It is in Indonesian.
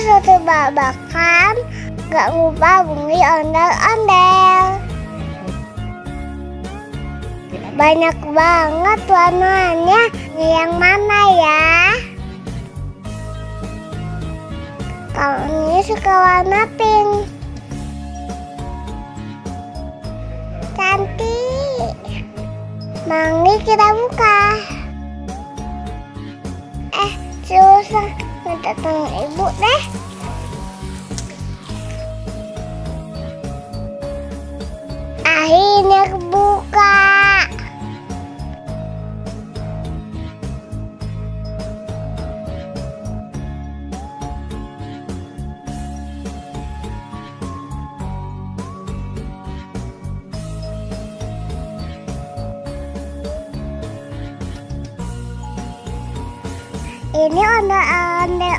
suatu babakan, gak lupa bunyi ondel-ondel. Banyak banget warnanya, yang mana ya? Kalau ini suka warna pink. Cantik. Mari kita buka. Susah, minta tolong ibu deh. Akhirnya kebuka. Ini ondel-ondel